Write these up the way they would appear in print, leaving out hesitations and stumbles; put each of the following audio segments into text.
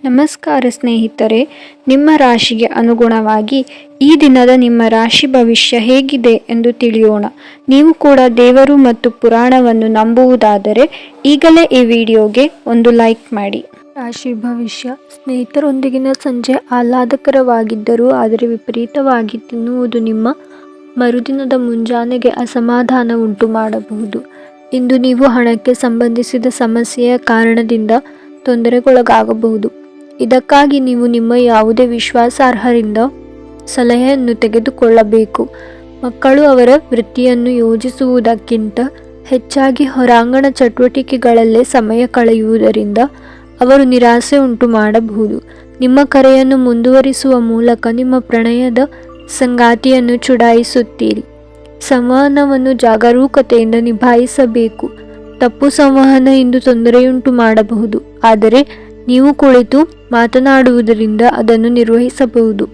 ನಮಸ್ಕಾರ ಸ್ನೇಹಿತರೆ, ನಿಮ್ಮ ರಾಶಿಗೆ ಅನುಗುಣವಾಗಿ ಈ ದಿನದ ನಿಮ್ಮ ರಾಶಿ ಭವಿಷ್ಯ ಹೇಗಿದೆ ಎಂದು ತಿಳಿಯೋಣ. ನೀವು ಕೂಡ ದೇವರು ಮತ್ತು ಪುರಾಣವನ್ನು ನಂಬುವುದಾದರೆ ಈಗಲೇ ಈ ವಿಡಿಯೋಗೆ ಒಂದು ಲೈಕ್ ಮಾಡಿ. ರಾಶಿ ಭವಿಷ್ಯ. ಸ್ನೇಹಿತರೊಂದಿಗಿನ ಸಂಜೆ ಆಹ್ಲಾದಕರವಾಗಿದ್ದರೂ ಆದರೆ ವಿಪರೀತವಾಗಿ ತಿನ್ನುವುದು ನಿಮ್ಮ ಮರುದಿನದ ಮುಂಜಾನೆಗೆ ಅಸಮಾಧಾನ ಉಂಟು ಮಾಡಬಹುದು. ಇಂದು ನೀವು ಹಣಕ್ಕೆ ಸಂಬಂಧಿಸಿದ ಸಮಸ್ಯೆಯ ಕಾರಣದಿಂದ ತೊಂದರೆಗೊಳಗಾಗಬಹುದು. ಇದಕ್ಕಾಗಿ ನೀವು ನಿಮ್ಮ ಯಾವುದೇ ವಿಶ್ವಾಸಾರ್ಹರಿಂದ ಸಲಹೆಯನ್ನು ತೆಗೆದುಕೊಳ್ಳಬೇಕು. ಮಕ್ಕಳು ಅವರ ವೃತ್ತಿಯನ್ನು ಯೋಜಿಸುವುದಕ್ಕಿಂತ ಹೆಚ್ಚಾಗಿ ಹೊರಾಂಗಣ ಚಟುವಟಿಕೆಗಳಲ್ಲೇ ಸಮಯ ಕಳೆಯುವುದರಿಂದ ಅವರು ನಿರಾಸೆ ಉಂಟು ಮಾಡಬಹುದು. ನಿಮ್ಮ ಕರೆಯನ್ನು ಮುಂದುವರಿಸುವ ಮೂಲಕ ನಿಮ್ಮ ಪ್ರಣಯದ ಸಂಗಾತಿಯನ್ನು ಚುಡಾಯಿಸುತ್ತೀರಿ. ಸಂವಹನವನ್ನು ಜಾಗರೂಕತೆಯಿಂದ ನಿಭಾಯಿಸಬೇಕು. ತಪ್ಪು ಸಂವಹನ ಇಂದು ತೊಂದರೆಯುಂಟು ಮಾಡಬಹುದು, ಆದರೆ ನೀವು ಕುಳಿತು ಮಾತನಾಡುವುದರಿಂದ ಅದನ್ನು ನಿರ್ವಹಿಸಬಹುದು.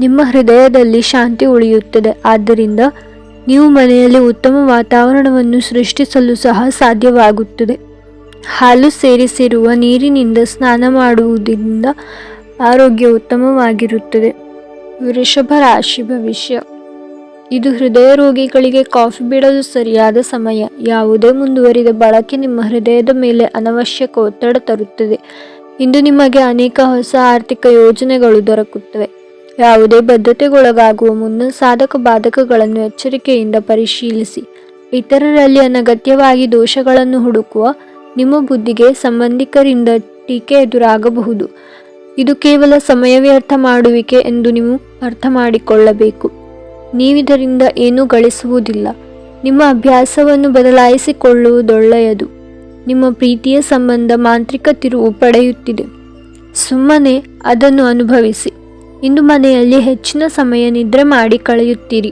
ನಿಮ್ಮ ಹೃದಯದಲ್ಲಿ ಶಾಂತಿ ಉಳಿಯುತ್ತದೆ, ಆದ್ದರಿಂದ ನೀವು ಮನೆಯಲ್ಲಿ ಉತ್ತಮ ವಾತಾವರಣವನ್ನು ಸೃಷ್ಟಿಸಲು ಸಹ ಸಾಧ್ಯವಾಗುತ್ತದೆ. ಹಾಲು ಸೇರಿಸಿರುವ ನೀರಿನಿಂದ ಸ್ನಾನ ಮಾಡುವುದರಿಂದ ಆರೋಗ್ಯ ಉತ್ತಮವಾಗಿರುತ್ತದೆ. ವೃಷಭ ರಾಶಿ ಭವಿಷ್ಯ. ಇದು ಹೃದಯ ರೋಗಿಗಳಿಗೆ ಕಾಫಿ ಬಿಡಲು ಸರಿಯಾದ ಸಮಯ. ಯಾವುದೇ ಮುಂದುವರಿದ ಬಳಕೆ ನಿಮ್ಮ ಹೃದಯದ ಮೇಲೆ ಅನವಶ್ಯಕ ಒತ್ತಡ ತರುತ್ತದೆ. ಇಂದು ನಿಮಗೆ ಅನೇಕ ಹೊಸ ಆರ್ಥಿಕ ಯೋಜನೆಗಳು ದೊರಕುತ್ತವೆ. ಯಾವುದೇ ಬದ್ಧತೆಗೊಳಗಾಗುವ ಮುನ್ನ ಸಾಧಕ ಬಾಧಕಗಳನ್ನು ಎಚ್ಚರಿಕೆಯಿಂದ ಪರಿಶೀಲಿಸಿ. ಇತರರಲ್ಲಿ ಅನಗತ್ಯವಾಗಿ ದೋಷಗಳನ್ನು ಹುಡುಕುವ ನಿಮ್ಮ ಬುದ್ಧಿಗೆ ಸಂಬಂಧಿಕರಿಂದ ಟೀಕೆ ಎದುರಾಗಬಹುದು. ಇದು ಕೇವಲ ಸಮಯ ವ್ಯರ್ಥ ಮಾಡುವಿಕೆ ಎಂದು ನೀವು ಅರ್ಥ ಮಾಡಿಕೊಳ್ಳಬೇಕು. ನೀವಿದರಿಂದ ಏನೂ ಗಳಿಸುವುದಿಲ್ಲ. ನಿಮ್ಮ ಅಭ್ಯಾಸವನ್ನು ಬದಲಾಯಿಸಿಕೊಳ್ಳುವುದೊಳ್ಳೆಯದು. ನಿಮ್ಮ ಪ್ರೀತಿಯ ಸಂಬಂಧ ಮಾಂತ್ರಿಕ ತಿರುವು ಪಡೆಯುತ್ತಿದೆ. ಸುಮ್ಮನೆ ಅದನ್ನು ಅನುಭವಿಸಿ. ಇಂದು ಮನೆಯಲ್ಲಿ ಹೆಚ್ಚಿನ ಸಮಯ ನಿದ್ರೆ ಮಾಡಿ ಕಳೆಯುತ್ತೀರಿ.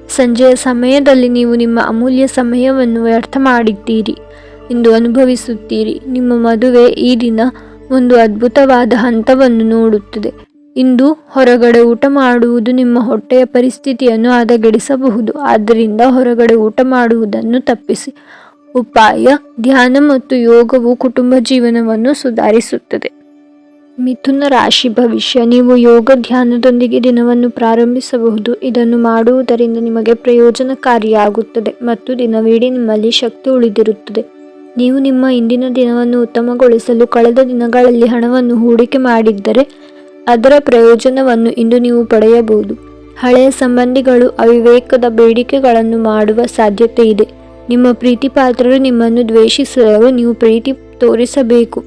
ಸಂಜೆಯ ಸಮಯದಲ್ಲಿ ನೀವು ನಿಮ್ಮ ಅಮೂಲ್ಯ ಸಮಯವನ್ನು ವ್ಯರ್ಥ ಮಾಡಿದ್ದೀರಿ ಎಂದು ಅನುಭವಿಸುತ್ತೀರಿ. ನಿಮ್ಮ ಮದುವೆ ಈ ದಿನ ಒಂದು ಅದ್ಭುತವಾದ ಹಂತವನ್ನು ನೋಡುತ್ತದೆ. ಇಂದು ಹೊರಗಡೆ ಊಟ ಮಾಡುವುದು ನಿಮ್ಮ ಹೊಟ್ಟೆಯ ಪರಿಸ್ಥಿತಿಯನ್ನು ಹದಗೆಡಿಸಬಹುದು, ಆದ್ದರಿಂದ ಹೊರಗಡೆ ಊಟ ಮಾಡುವುದನ್ನು ತಪ್ಪಿಸಿ. ಉಪಾಯ: ಧ್ಯಾನ ಮತ್ತು ಯೋಗವು ಕುಟುಂಬ ಜೀವನವನ್ನು ಸುಧಾರಿಸುತ್ತದೆ. ಮಿಥುನ ರಾಶಿ ಭವಿಷ್ಯ. ನೀವು ಯೋಗ ಧ್ಯಾನದೊಂದಿಗೆ ದಿನವನ್ನು ಪ್ರಾರಂಭಿಸಬಹುದು. ಇದನ್ನು ಮಾಡುವುದರಿಂದ ನಿಮಗೆ ಪ್ರಯೋಜನಕಾರಿಯಾಗುತ್ತದೆ ಮತ್ತು ದಿನವಿಡೀ ನಿಮ್ಮಲ್ಲಿ ಶಕ್ತಿ ಉಳಿದಿರುತ್ತದೆ. ನೀವು ನಿಮ್ಮ ಇಂದಿನ ದಿನವನ್ನು ಉತ್ತಮಗೊಳಿಸಲು ಕಳೆದ ದಿನಗಳಲ್ಲಿ ಹಣವನ್ನು ಹೂಡಿಕೆ ಮಾಡಿದ್ದರೆ ಅದರ ಪ್ರಯೋಜನವನ್ನು ಇಂದು ನೀವು ಪಡೆಯಬಹುದು. ಹಳೆಯ ಸಂಬಂಧಿಗಳು ಅವಿವೇಕದ ಬೇಡಿಕೆಗಳನ್ನು ಮಾಡುವ ಸಾಧ್ಯತೆ ಇದೆ. ನಿಮ್ಮ ಪ್ರೀತಿ ಪಾತ್ರರು ನಿಮ್ಮನ್ನು ದ್ವೇಷಿಸಿದರೂ ನೀವು ಪ್ರೀತಿ ತೋರಿಸಬೇಕು.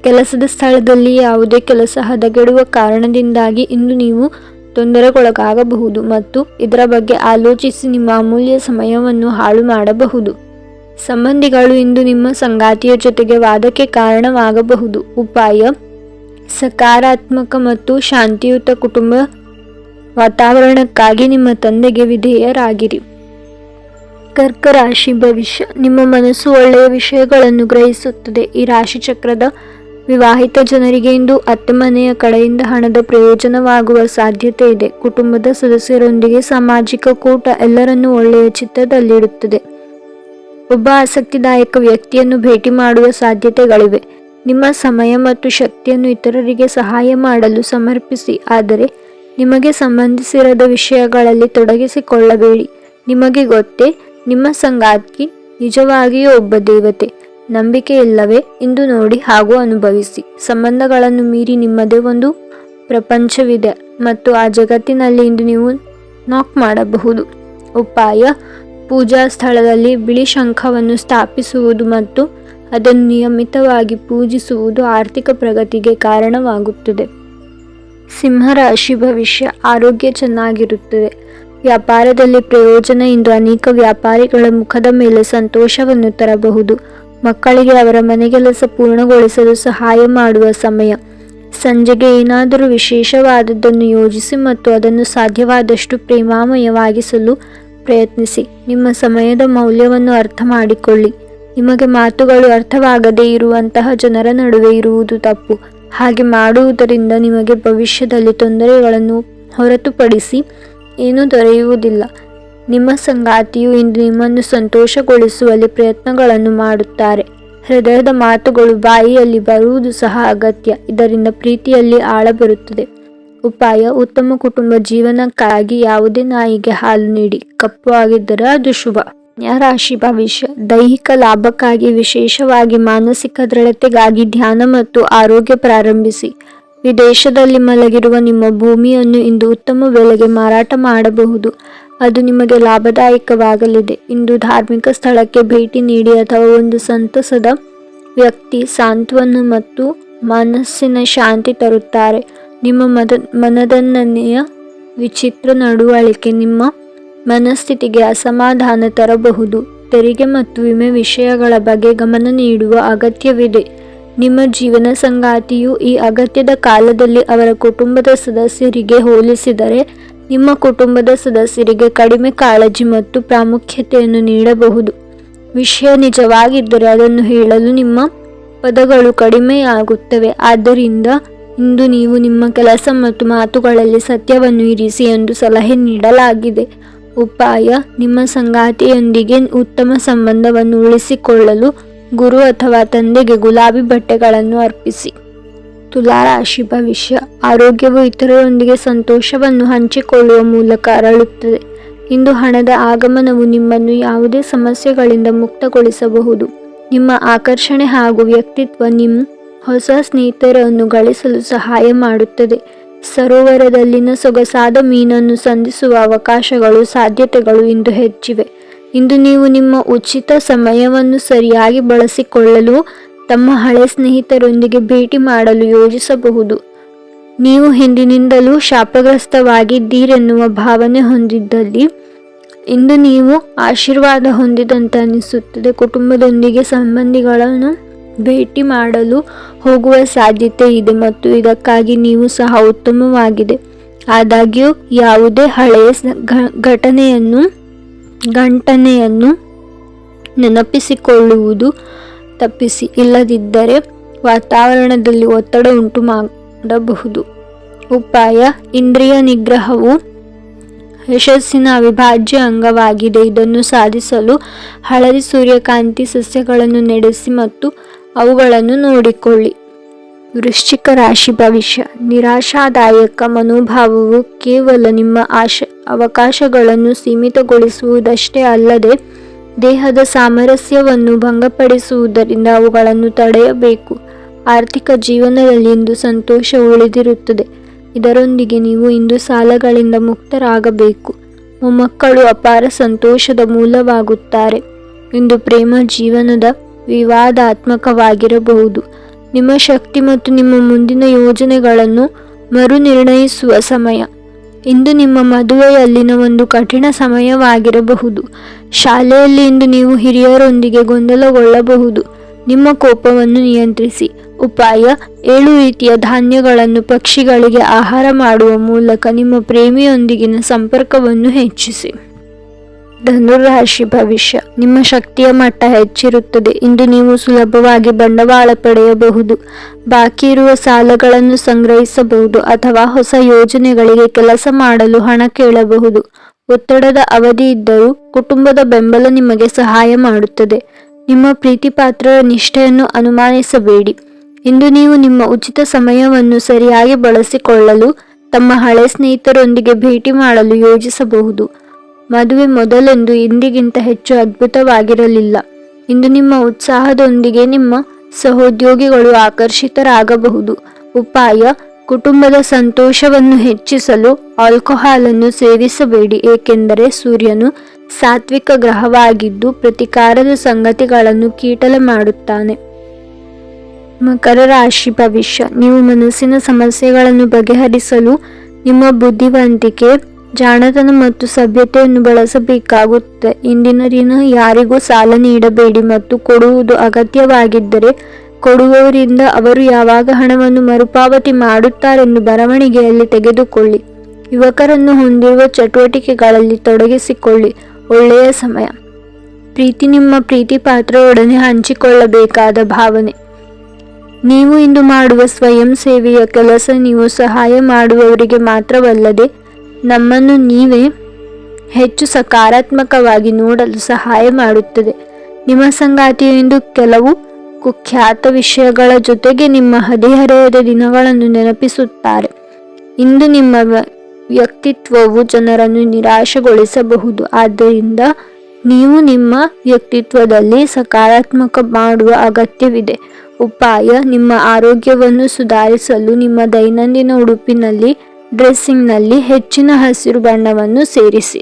ಕೆಲಸದ ಸ್ಥಳದಲ್ಲಿ ಯಾವುದೇ ಕೆಲಸ ಹದಗೆಡುವ ಕಾರಣದಿಂದಾಗಿ ಇಂದು ನೀವು ತೊಂದರೆಗೊಳಗಾಗಬಹುದು ಮತ್ತು ಇದರ ಬಗ್ಗೆ ಆಲೋಚಿಸಿ ನಿಮ್ಮ ಅಮೂಲ್ಯ ಸಮಯವನ್ನು ಹಾಳು ಮಾಡಬಹುದು. ಸಂಬಂಧಿಗಳು ಇಂದು ನಿಮ್ಮ ಸಂಗಾತಿಯ ಜೊತೆಗೆ ವಾದಕ್ಕೆ ಕಾರಣವಾಗಬಹುದು. ಉಪಾಯ: ಸಕಾರಾತ್ಮಕ ಮತ್ತು ಶಾಂತಿಯುತ ಕುಟುಂಬ ವಾತಾವರಣಕ್ಕಾಗಿ ನಿಮ್ಮ ತಂದೆಗೆ ವಿಧೇಯರಾಗಿರಿ. ಕರ್ಕ ರಾಶಿ ಭವಿಷ್ಯ. ನಿಮ್ಮ ಮನಸ್ಸು ಒಳ್ಳೆಯ ವಿಷಯಗಳನ್ನು ಗ್ರಹಿಸುತ್ತದೆ. ಈ ರಾಶಿ ಚಕ್ರದ ವಿವಾಹಿತ ಜನರಿಗೆ ಇಂದು ಅತ್ತೆ ಮನೆಯ ಕಡೆಯಿಂದ ಹಣದ ಪ್ರಯೋಜನವಾಗುವ ಸಾಧ್ಯತೆ ಇದೆ. ಕುಟುಂಬದ ಸದಸ್ಯರೊಂದಿಗೆ ಸಾಮಾಜಿಕ ಕೂಟ ಎಲ್ಲರನ್ನೂ ಒಳ್ಳೆಯ ಚಿತ್ತದಲ್ಲಿಡುತ್ತದೆ. ಒಬ್ಬ ಆಸಕ್ತಿದಾಯಕ ವ್ಯಕ್ತಿಯನ್ನು ಭೇಟಿ ಮಾಡುವ ಸಾಧ್ಯತೆಗಳಿವೆ. ನಿಮ್ಮ ಸಮಯ ಮತ್ತು ಶಕ್ತಿಯನ್ನು ಇತರರಿಗೆ ಸಹಾಯ ಮಾಡಲು ಸಮರ್ಪಿಸಿ, ಆದರೆ ನಿಮಗೆ ಸಂಬಂಧಿಸಿರದ ವಿಷಯಗಳಲ್ಲಿ ತೊಡಗಿಸಿಕೊಳ್ಳಬೇಡಿ. ನಿಮಗೆ ಗೊತ್ತೇ, ನಿಮ್ಮ ಸಂಗಾತಿ ನಿಜವಾಗಿಯೂ ಒಬ್ಬ ದೇವತೆ. ನಂಬಿಕೆ ಇಲ್ಲವೇ? ಇಂದು ನೋಡಿ ಹಾಗೂ ಅನುಭವಿಸಿ. ಸಂಬಂಧಗಳನ್ನು ಮೀರಿ ನಿಮ್ಮದೇ ಒಂದು ಪ್ರಪಂಚವಿದೆ ಮತ್ತು ಆ ಜಗತ್ತಿನಲ್ಲಿ ಇಂದು ನೀವು ನಾಕ್ ಮಾಡಬಹುದು. ಉಪಾಯ: ಪೂಜಾ ಸ್ಥಳದಲ್ಲಿ ಬಿಳಿ ಶಂಖವನ್ನು ಸ್ಥಾಪಿಸುವುದು ಮತ್ತು ಅದನ್ನು ನಿಯಮಿತವಾಗಿ ಪೂಜಿಸುವುದು ಆರ್ಥಿಕ ಪ್ರಗತಿಗೆ ಕಾರಣವಾಗುತ್ತದೆ. ಸಿಂಹ ರಾಶಿ ಭವಿಷ್ಯ. ಆರೋಗ್ಯ ಚೆನ್ನಾಗಿರುತ್ತದೆ. ವ್ಯಾಪಾರದಲ್ಲಿ ಪ್ರಯೋಜನ. ಇಂದು ಅನೇಕ ವ್ಯಾಪಾರಿಗಳ ಮುಖದ ಮೇಲೆ ಸಂತೋಷವನ್ನು ತರಬಹುದು. ಮಕ್ಕಳಿಗೆ ಅವರ ಮನೆಗೆಲಸ ಪೂರ್ಣಗೊಳಿಸಲು ಸಹಾಯ ಮಾಡುವ ಸಮಯ. ಸಂಜೆಗೆ ಏನಾದರೂ ವಿಶೇಷವಾದದ್ದನ್ನು ಯೋಜಿಸಿ ಮತ್ತು ಅದನ್ನು ಸಾಧ್ಯವಾದಷ್ಟು ಪ್ರೇಮಮಯವಾಗಿಸಲು ಪ್ರಯತ್ನಿಸಿ. ನಿಮ್ಮ ಸಮಯದ ಮೌಲ್ಯವನ್ನು ಅರ್ಥ ಮಾಡಿಕೊಳ್ಳಿ. ನಿಮಗೆ ಮಾತುಗಳು ಅರ್ಥವಾಗದೇ ಇರುವಂತಹ ಜನರ ನಡುವೆ ಇರುವುದು ತಪ್ಪು. ಹಾಗೆ ಮಾಡುವುದರಿಂದ ನಿಮಗೆ ಭವಿಷ್ಯದಲ್ಲಿ ತೊಂದರೆಗಳನ್ನು ಹೊರತುಪಡಿಸಿ ಏನೂ ದೊರೆಯುವುದಿಲ್ಲ. ನಿಮ್ಮ ಸಂಗಾತಿಯು ಇಂದು ನಿಮ್ಮನ್ನು ಸಂತೋಷಗೊಳಿಸುವಲ್ಲಿ ಪ್ರಯತ್ನಗಳನ್ನು ಮಾಡುತ್ತಾರೆ. ಹೃದಯದ ಮಾತುಗಳು ಬಾಯಿಯಲ್ಲಿ ಬರುವುದು ಸಹ ಅಗತ್ಯ. ಇದರಿಂದ ಪ್ರೀತಿಯಲ್ಲಿ ಆಳ ಬರುತ್ತದೆ. ಉಪಾಯ: ಉತ್ತಮ ಕುಟುಂಬ ಜೀವನಕ್ಕಾಗಿ ಯಾವುದೇ ನಾಯಿಗೆ ಹಾಲು ನೀಡಿ, ಕಪ್ಪು ಆಗಿದ್ದರೆ ಅದು ಶುಭ. ರಾಶಿ ಭವಿಷ್ಯ: ದೈಹಿಕ ಲಾಭಕ್ಕಾಗಿ, ವಿಶೇಷವಾಗಿ ಮಾನಸಿಕ ದೃಢತೆಗಾಗಿ ಧ್ಯಾನ ಮತ್ತು ಆರೋಗ್ಯ ಪ್ರಾರಂಭಿಸಿ. ವಿದೇಶದಲ್ಲಿ ಮಲಗಿರುವ ನಿಮ್ಮ ಭೂಮಿಯನ್ನು ಇಂದು ಉತ್ತಮ ಬೆಲೆಗೆ ಮಾರಾಟ ಮಾಡಬಹುದು. ಅದು ನಿಮಗೆ ಲಾಭದಾಯಕವಾಗಲಿದೆ. ಇಂದು ಧಾರ್ಮಿಕ ಸ್ಥಳಕ್ಕೆ ಭೇಟಿ ನೀಡಿ ಅಥವಾ ಒಂದು ಸಂತಸದ ವ್ಯಕ್ತಿ ಸಾಂತ್ವನ ಮತ್ತು ಮನಸ್ಸಿನ ಶಾಂತಿ ತರುತ್ತಾರೆ. ನಿಮ್ಮ ಮನದನ್ನೆಯ ವಿಚಿತ್ರ ನಡವಳಿಕೆ ನಿಮ್ಮ ಮನಸ್ಥಿತಿಗೆ ಅಸಮಾಧಾನ ತರಬಹುದು. ತೆರಿಗೆ ಮತ್ತು ವಿಮೆ ವಿಷಯಗಳ ಬಗ್ಗೆ ಗಮನ ನೀಡುವ ಅಗತ್ಯವಿದೆ. ನಿಮ್ಮ ಜೀವನ ಸಂಗಾತಿಯು ಈ ಅಗತ್ಯದ ಕಾಲದಲ್ಲಿ ಅವರ ಕುಟುಂಬದ ಸದಸ್ಯರಿಗೆ ಹೋಲಿಸಿದರೆ ನಿಮ್ಮ ಕುಟುಂಬದ ಸದಸ್ಯರಿಗೆ ಕಡಿಮೆ ಕಾಳಜಿ ಮತ್ತು ಪ್ರಾಮುಖ್ಯತೆಯನ್ನು ನೀಡಬಹುದು. ವಿಷಯ ನಿಜವಾಗಿದ್ದರೆ ಅದನ್ನು ಹೇಳಲು ನಿಮ್ಮ ಪದಗಳು ಕಡಿಮೆಯಾಗುತ್ತವೆ. ಆದ್ದರಿಂದ ಇಂದು ನೀವು ನಿಮ್ಮ ಕೆಲಸ ಮತ್ತು ಮಾತುಗಳಲ್ಲಿ ಸತ್ಯವನ್ನು ಇರಿಸಿ ಎಂದು ಸಲಹೆ ನೀಡಲಾಗಿದೆ. ಉಪಾಯ: ನಿಮ್ಮ ಸಂಗಾತಿಯೊಂದಿಗೆ ಉತ್ತಮ ಸಂಬಂಧವನ್ನು ಉಳಿಸಿಕೊಳ್ಳಲು ಗುರು ಅಥವಾ ತಂದೆಗೆ ಗುಲಾಬಿ ಬಟ್ಟೆಗಳನ್ನು ಅರ್ಪಿಸಿ. ತುಲಾ ರಾಶಿ ಭವಿಷ್ಯ: ಆರೋಗ್ಯವು ಇತರರೊಂದಿಗೆ ಸಂತೋಷವನ್ನು ಹಂಚಿಕೊಳ್ಳುವ ಮೂಲಕ ಅರಳುತ್ತದೆ. ಇಂದು ಹಣದ ಆಗಮನವು ನಿಮ್ಮನ್ನು ಯಾವುದೇ ಸಮಸ್ಯೆಗಳಿಂದ ಮುಕ್ತಗೊಳಿಸಬಹುದು. ನಿಮ್ಮ ಆಕರ್ಷಣೆ ಹಾಗೂ ವ್ಯಕ್ತಿತ್ವ ನಿಮ್ಮ ಹೊಸ ಸ್ನೇಹಿತರನ್ನು ಗಳಿಸಲು ಸಹಾಯ ಮಾಡುತ್ತದೆ. ಸರೋವರದಲ್ಲಿನ ಸೊಗಸಾದ ಮೀನನ್ನು ಸಂಧಿಸುವ ಅವಕಾಶಗಳು ಸಾಧ್ಯತೆಗಳು ಇಂದು ಹೆಚ್ಚಿವೆ. ಇಂದು ನೀವು ನಿಮ್ಮ ಉಚಿತ ಸಮಯವನ್ನು ಸರಿಯಾಗಿ ಬಳಸಿಕೊಳ್ಳಲು ತಮ್ಮ ಹಳೆ ಸ್ನೇಹಿತರೊಂದಿಗೆ ಭೇಟಿ ಮಾಡಲು ಯೋಜಿಸಬಹುದು. ನೀವು ಹಿಂದಿನಿಂದಲೂ ಶಾಪಗ್ರಸ್ತವಾಗಿದ್ದೀರೆನ್ನುವ ಭಾವನೆ ಹೊಂದಿದ್ದಲ್ಲಿ ಇಂದು ನೀವು ಆಶೀರ್ವಾದ ಹೊಂದಿದಂತೆ ಅನಿಸುತ್ತದೆ. ಕುಟುಂಬದೊಂದಿಗೆ ಸಂಬಂಧಿಗಳನ್ನು ಭೇಟಿ ಮಾಡಲು ಹೋಗುವ ಸಾಧ್ಯತೆ ಇದೆ ಮತ್ತು ಇದಕ್ಕಾಗಿ ನೀವು ಸಹ ಉತ್ತಮವಾಗಿದೆ. ಆದಾಗ್ಯೂ ಯಾವುದೇ ಹಳೆಯ ಗಂಟನೆಯನ್ನು ನೆನಪಿಸಿಕೊಳ್ಳುವುದು ತಪ್ಪಿಸಿ. ಇಲ್ಲದಿದ್ದರೆ ವಾತಾವರಣದಲ್ಲಿ ಒತ್ತಡ ಉಂಟು ಮಾಡಬಹುದು. ಉಪಾಯ: ಇಂದ್ರಿಯ ನಿಗ್ರಹವು ಯಶಸ್ಸಿನ ಅವಿಭಾಜ್ಯ ಅಂಗವಾಗಿದೆ. ಇದನ್ನು ಸಾಧಿಸಲು ಹಳದಿ ಸೂರ್ಯಕಾಂತಿ ಸಸ್ಯಗಳನ್ನು ನೆಡೆಸಿ ಮತ್ತು ಅವುಗಳನ್ನು ನೋಡಿಕೊಳ್ಳಿ. ವೃಶ್ಚಿಕ ರಾಶಿ ಭವಿಷ್ಯ: ನಿರಾಶಾದಾಯಕ ಮನೋಭಾವವು ಕೇವಲ ನಿಮ್ಮ ಅವಕಾಶಗಳನ್ನು ಸೀಮಿತಗೊಳಿಸುವುದಷ್ಟೇ ಅಲ್ಲದೆ ದೇಹದ ಸಾಮರಸ್ಯವನ್ನು ಭಂಗಪಡಿಸುವುದರಿಂದ ಅವುಗಳನ್ನು ತಡೆಯಬೇಕು. ಆರ್ಥಿಕ ಜೀವನದಲ್ಲಿ ಇಂದು ಸಂತೋಷ ಉಳಿದಿರುತ್ತದೆ. ಇದರೊಂದಿಗೆ ನೀವು ಇಂದು ಸಾಲಗಳಿಂದ ಮುಕ್ತರಾಗಬೇಕು. ಮೊಮ್ಮಕ್ಕಳು ಅಪಾರ ಸಂತೋಷದ ಮೂಲವಾಗುತ್ತಾರೆ. ಇಂದು ಪ್ರೇಮ ಜೀವನದ ವಿವಾದಾತ್ಮಕವಾಗಿರಬಹುದು. ನಿಮ್ಮ ಶಕ್ತಿ ಮತ್ತು ನಿಮ್ಮ ಮುಂದಿನ ಯೋಜನೆಗಳನ್ನು ಮರುನಿರ್ಣಯಿಸುವ ಸಮಯ. ಇಂದು ನಿಮ್ಮ ಮದುವೆಯಲ್ಲಿನ ಒಂದು ಕಠಿಣ ಸಮಯವಾಗಿರಬಹುದು. ಶಾಲೆಯಲ್ಲಿ ಇಂದು ನೀವು ಹಿರಿಯರೊಂದಿಗೆ ಗೊಂದಲಗೊಳ್ಳಬಹುದು. ನಿಮ್ಮ ಕೋಪವನ್ನು ನಿಯಂತ್ರಿಸಿ. ಉಪಾಯ: 7 ರೀತಿಯ ಧಾನ್ಯಗಳನ್ನು ಪಕ್ಷಿಗಳಿಗೆ ಆಹಾರ ಮಾಡುವ ಮೂಲಕ ನಿಮ್ಮ ಪ್ರೇಮಿಯೊಂದಿಗಿನ ಸಂಪರ್ಕವನ್ನು ಹೆಚ್ಚಿಸಿ. ಧನುರಾಶಿ ಭವಿಷ್ಯ: ನಿಮ್ಮ ಶಕ್ತಿಯ ಮಟ್ಟ ಹೆಚ್ಚಿರುತ್ತದೆ. ಇಂದು ನೀವು ಸುಲಭವಾಗಿ ಬಂಡವಾಳ ಪಡೆಯಬಹುದು. ಬಾಕಿ ಇರುವ ಸಾಲಗಳನ್ನು ಸಂಗ್ರಹಿಸಬಹುದು ಅಥವಾ ಹೊಸ ಯೋಜನೆಗಳಿಗೆ ಕೆಲಸ ಮಾಡಲು ಹಣ ಕೇಳಬಹುದು. ಒತ್ತಡದ ಅವಧಿ ಇದ್ದರೂ ಕುಟುಂಬದ ಬೆಂಬಲ ನಿಮಗೆ ಸಹಾಯ ಮಾಡುತ್ತದೆ. ನಿಮ್ಮ ಪ್ರೀತಿಪಾತ್ರರ ನಿಷ್ಠೆಯನ್ನು ಅನುಮಾನಿಸಬೇಡಿ. ಇಂದು ನೀವು ನಿಮ್ಮ ಉಚಿತ ಸಮಯವನ್ನು ಸರಿಯಾಗಿ ಬಳಸಿಕೊಳ್ಳಲು ತಮ್ಮ ಹಳೆ ಸ್ನೇಹಿತರೊಂದಿಗೆ ಭೇಟಿ ಮಾಡಲು ಯೋಜಿಸಬಹುದು. ಮದುವೆ ಮೊದಲೆಂದು ಇಂದಿಗಿಂತ ಹೆಚ್ಚು ಅದ್ಭುತವಾಗಿರಲಿಲ್ಲ. ಇಂದು ನಿಮ್ಮ ಉತ್ಸಾಹದೊಂದಿಗೆ ನಿಮ್ಮ ಸಹೋದ್ಯೋಗಿಗಳು ಆಕರ್ಷಿತರಾಗಬಹುದು. ಉಪಾಯ: ಕುಟುಂಬದ ಸಂತೋಷವನ್ನು ಹೆಚ್ಚಿಸಲು ಆಲ್ಕೋಹಾಲ್ ಅನ್ನು ಸೇವಿಸಬೇಡಿ, ಏಕೆಂದರೆ ಸೂರ್ಯನು ಸಾತ್ವಿಕ ಗ್ರಹವಾಗಿದ್ದು ಪ್ರತಿಕಾರದ ಸಂಗತಿಗಳನ್ನು ಕೀಟಲೆ ಮಾಡುತ್ತಾನೆ. ಮಕರ ರಾಶಿ ಭವಿಷ್ಯ: ನೀವು ಮನಸ್ಸಿನ ಸಮಸ್ಯೆಗಳನ್ನು ಬಗೆಹರಿಸಲು ನಿಮ್ಮ ಬುದ್ಧಿವಂತಿಕೆ, ಜಾಣತನ ಮತ್ತು ಸಭ್ಯತೆಯನ್ನು ಬಳಸಬೇಕಾಗುತ್ತದೆ. ಇಂದಿನ ದಿನ ಯಾರಿಗೂ ಸಾಲ ನೀಡಬೇಡಿ ಮತ್ತು ಕೊಡುವುದು ಅಗತ್ಯವಾಗಿದ್ದರೆ ಕೊಡುವವರಿಂದ ಅವರು ಯಾವಾಗ ಹಣವನ್ನು ಮರುಪಾವತಿ ಮಾಡುತ್ತಾರೆಂದು ಬರವಣಿಗೆಯಲ್ಲಿ ತೆಗೆದುಕೊಳ್ಳಿ. ಯುವಕರನ್ನು ಹೊಂದಿರುವ ಚಟುವಟಿಕೆಗಳಲ್ಲಿ ತೊಡಗಿಸಿಕೊಳ್ಳಿ. ಒಳ್ಳೆಯ ಸಮಯ. ಪ್ರೀತಿ: ನಿಮ್ಮ ಪ್ರೀತಿ ಪಾತ್ರರೊಡನೆ ಹಂಚಿಕೊಳ್ಳಬೇಕಾದ ಭಾವನೆ. ನೀವು ಇಂದು ಮಾಡುವ ಸ್ವಯಂ ಸೇವೆಯ ಕೆಲಸ ನೀವು ಸಹಾಯ ಮಾಡುವವರಿಗೆ ಮಾತ್ರವಲ್ಲದೆ ನಮ್ಮನ್ನು ನೀವೇ ಹೆಚ್ಚು ಸಕಾರಾತ್ಮಕವಾಗಿ ನೋಡಲು ಸಹಾಯ ಮಾಡುತ್ತದೆ. ನಿಮ್ಮ ಸಂಗಾತಿಯು ಇಂದು ಕೆಲವು ಕುಖ್ಯಾತ ವಿಷಯಗಳ ಜೊತೆಗೆ ನಿಮ್ಮ ಹದಿಹರೆಯದ ದಿನಗಳನ್ನು ನೆನಪಿಸುತ್ತಾರೆ. ಇಂದು ನಿಮ್ಮ ವ್ಯಕ್ತಿತ್ವವು ಜನರನ್ನು ನಿರಾಶೆಗೊಳಿಸಬಹುದು. ಆದ್ದರಿಂದ ನೀವು ನಿಮ್ಮ ವ್ಯಕ್ತಿತ್ವದಲ್ಲಿ ಸಕಾರಾತ್ಮಕ ಮಾಡುವ ಅಗತ್ಯವಿದೆ. ಉಪಾಯ: ನಿಮ್ಮ ಆರೋಗ್ಯವನ್ನು ಸುಧಾರಿಸಲು ನಿಮ್ಮ ದೈನಂದಿನ ಉಡುಪಿನಲ್ಲಿ ಡ್ರೆಸ್ಸಿಂಗ್ನಲ್ಲಿ ಹೆಚ್ಚಿನ ಹಸಿರು ಬಣ್ಣವನ್ನು ಸೇರಿಸಿ.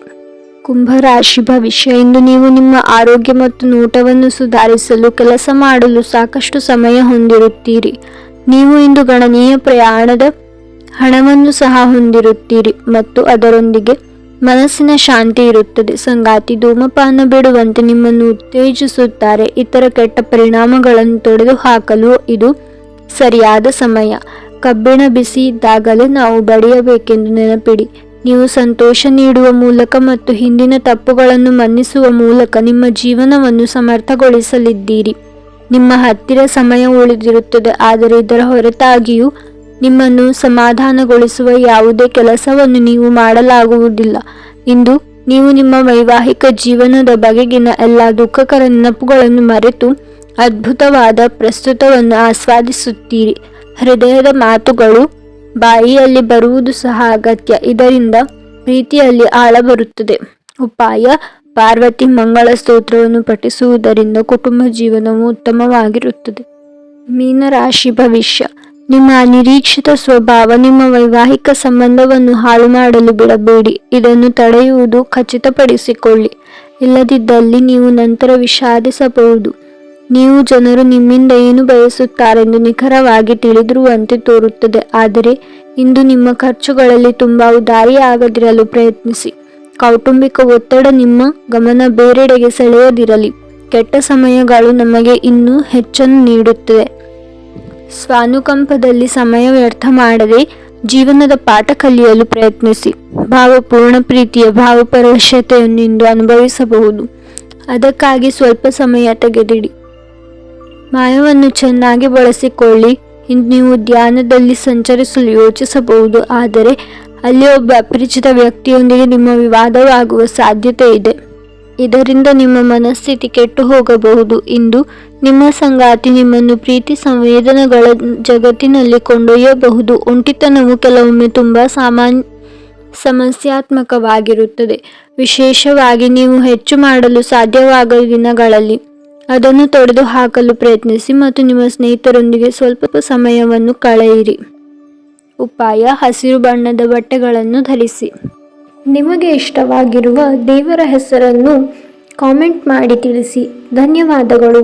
ಕುಂಭರಾಶಿ ಭವಿಷ್ಯ. ಇಂದು ನೀವು ನಿಮ್ಮ ಆರೋಗ್ಯ ಮತ್ತು ನೋಟವನ್ನು ಸುಧಾರಿಸಲು ಕೆಲಸ ಮಾಡಲು ಸಾಕಷ್ಟು ಸಮಯ ಹೊಂದಿರುತ್ತೀರಿ. ನೀವು ಇಂದು ಗಣನೀಯ ಪ್ರಯಾಣದ ಹಣವನ್ನು ಸಹ ಹೊಂದಿರುತ್ತೀರಿ ಮತ್ತು ಅದರೊಂದಿಗೆ ಮನಸ್ಸಿನ ಶಾಂತಿ ಇರುತ್ತದೆ. ಸಂಗಾತಿ ಧೂಮಪಾನ ಬಿಡುವಂತೆ ನಿಮ್ಮನ್ನು ಉತ್ತೇಜಿಸುತ್ತಾರೆ. ಇತರ ಕೆಟ್ಟ ಪರಿಣಾಮಗಳನ್ನು ತೊಡೆದುಹಾಕಲು ಇದು ಸರಿಯಾದ ಸಮಯ. ಕಬ್ಬಿಣ ಬಿಸಿ ಇದ್ದಾಗಲೇ ನಾವು ಬಡಿಯಬೇಕೆಂದು ನೆನಪಿಡಿ. ನೀವು ಸಂತೋಷ ನೀಡುವ ಮೂಲಕ ಮತ್ತು ಹಿಂದಿನ ತಪ್ಪುಗಳನ್ನು ಮನ್ನಿಸುವ ಮೂಲಕ ನಿಮ್ಮ ಜೀವನವನ್ನು ಸಮರ್ಥಗೊಳಿಸಲಿದ್ದೀರಿ. ನಿಮ್ಮ ಹತ್ತಿರ ಸಮಯ ಉಳಿದಿರುತ್ತದೆ, ಆದರೆ ಇದರ ಹೊರತಾಗಿಯೂ ನಿಮ್ಮನ್ನು ಸಮಾಧಾನಗೊಳಿಸುವ ಯಾವುದೇ ಕೆಲಸವನ್ನು ನೀವು ಮಾಡಲಾಗುವುದಿಲ್ಲ. ಇಂದು ನೀವು ನಿಮ್ಮ ವೈವಾಹಿಕ ಜೀವನದ ಬಗೆಗಿನ ಎಲ್ಲ ದುಃಖಕರ ನೆನಪುಗಳನ್ನು ಮರೆತು ಅದ್ಭುತವಾದ ಪ್ರಸ್ತುತವನ್ನು ಆಸ್ವಾದಿಸುತ್ತೀರಿ. ಹೃದಯದ ಮಾತುಗಳು ಬಾಯಿಯಲ್ಲಿ ಬರುವುದು ಸಹ ಅಗತ್ಯ. ಇದರಿಂದ ಪ್ರೀತಿಯಲ್ಲಿ ಆಳ ಬರುತ್ತದೆ. ಉಪಾಯ: ಪಾರ್ವತಿ ಮಂಗಳ ಸ್ತೋತ್ರವನ್ನು ಪಠಿಸುವುದರಿಂದ ಕುಟುಂಬ ಜೀವನವು ಉತ್ತಮವಾಗಿರುತ್ತದೆ. ಮೀನರಾಶಿ ಭವಿಷ್ಯ. ನಿಮ್ಮ ಅನಿರೀಕ್ಷಿತ ಸ್ವಭಾವ ನಿಮ್ಮ ವೈವಾಹಿಕ ಸಂಬಂಧವನ್ನು ಹಾಳು ಮಾಡಲು ಬಿಡಬೇಡಿ. ಇದನ್ನು ತಡೆಯುವುದು ಖಚಿತಪಡಿಸಿಕೊಳ್ಳಿ. ಇಲ್ಲದಿದ್ದಲ್ಲಿ ನೀವು ನಂತರ ವಿಷಾದಿಸಬಹುದು. ನೀವು ಜನರು ನಿಮ್ಮಿಂದ ಏನು ಬಯಸುತ್ತಾರೆಂದು ನಿಖರವಾಗಿ ತಿಳಿದಿರುವಂತೆ ತೋರುತ್ತದೆ. ಆದರೆ ಇಂದು ನಿಮ್ಮ ಖರ್ಚುಗಳಲ್ಲಿ ತುಂಬಾ ಉದಾರಿಯಾಗದಿರಲು ಪ್ರಯತ್ನಿಸಿ. ಕೌಟುಂಬಿಕ ಒತ್ತಡ ನಿಮ್ಮ ಗಮನ ಬೇರೆಡೆಗೆ ಸೆಳೆಯದಿರಲಿ. ಕೆಟ್ಟ ಸಮಯಗಳು ನಮಗೆ ಇನ್ನೂ ಹೆಚ್ಚನ್ನು ನೀಡುತ್ತದೆ. ಸ್ವಾನುಕಂಪದಲ್ಲಿ ಸಮಯ ವ್ಯರ್ಥ ಮಾಡದೆ ಜೀವನದ ಪಾಠ ಕಲಿಯಲು ಪ್ರಯತ್ನಿಸಿ. ಭಾವಪೂರ್ಣ ಪ್ರೀತಿಯ ಭಾವಪರವಶತೆಯನ್ನು ಇಂದು ಅನುಭವಿಸಬಹುದು. ಅದಕ್ಕಾಗಿ ಸ್ವಲ್ಪ ಸಮಯ ತೆಗೆದಿಡಿ. ಮಾಯವನ್ನು ಚೆನ್ನಾಗಿ ಬಳಸಿಕೊಳ್ಳಿ. ಇಂದು ನೀವು ಧ್ಯಾನದಲ್ಲಿ ಸಂಚರಿಸಲು ಯೋಚಿಸಬಹುದು, ಆದರೆ ಅಲ್ಲಿ ಒಬ್ಬ ಅಪರಿಚಿತ ವ್ಯಕ್ತಿಯೊಂದಿಗೆ ನಿಮ್ಮ ವಿವಾದವಾಗುವ ಸಾಧ್ಯತೆ ಇದೆ. ಇದರಿಂದ ನಿಮ್ಮ ಮನಸ್ಥಿತಿ ಕೆಟ್ಟು ಹೋಗಬಹುದು. ಇಂದು ನಿಮ್ಮ ಸಂಗಾತಿ ನಿಮ್ಮನ್ನು ಪ್ರೀತಿ ಸಂವೇದನೆಗಳ ಜಗತ್ತಿನಲ್ಲಿ ಕೊಂಡೊಯ್ಯಬಹುದು. ಒಂಟಿತನವು ಕೆಲವೊಮ್ಮೆ ತುಂಬಾ ಸಮಸ್ಯಾತ್ಮಕವಾಗಿರುತ್ತದೆ, ವಿಶೇಷವಾಗಿ ನೀವು ಹೆಚ್ಚು ಮಾಡಲು ಸಾಧ್ಯವಾಗದ ದಿನಗಳಲ್ಲಿ. ಅದನ್ನು ತೊಡೆದುಹಾಕಲು ಪ್ರಯತ್ನಿಸಿ ಮತ್ತು ನಿಮ್ಮ ಸ್ನೇಹಿತರೊಂದಿಗೆ ಸ್ವಲ್ಪ ಸಮಯವನ್ನು ಕಳೆಯಿರಿ. ಉಪಾಯ: ಹಸಿರು ಬಣ್ಣದ ಬಟ್ಟೆಗಳನ್ನು ಧರಿಸಿ. ನಿಮಗೆ ಇಷ್ಟವಾಗಿರುವ ದೇವರ ಹೆಸರನ್ನು ಕಾಮೆಂಟ್ ಮಾಡಿ ತಿಳಿಸಿ. ಧನ್ಯವಾದಗಳು.